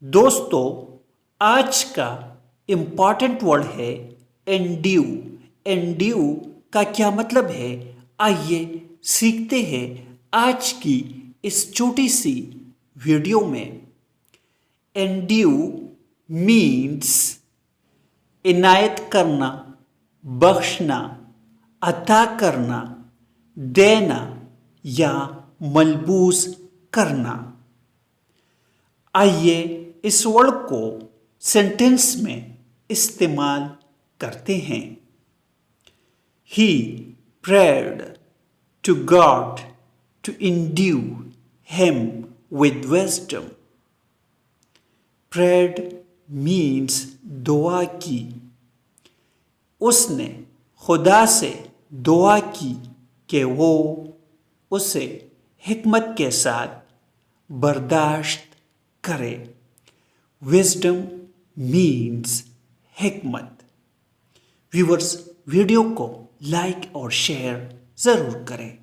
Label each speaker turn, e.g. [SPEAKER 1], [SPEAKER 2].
[SPEAKER 1] दोस्तों, आज का इम्पॉर्टेंट वर्ड है एंड्यू। एंड्यू का क्या मतलब है, आइए सीखते हैं आज की इस छोटी सी वीडियो में। एंड्यू मीन्स इनायत करना, बख्शना, अता करना, देना या मलबूस करना। आइए इस वर्ड को सेंटेंस में इस्तेमाल करते हैं। He prayed to God to endue him with wisdom. Prayed means दुआ की। उसने खुदा से दुआ की कि वो उसे हिकमत के साथ बर्दाश्त करे। विजडम मीन्स हिकमत। व्यूअर्स, वीडियो को लाइक और शेयर ज़रूर करें।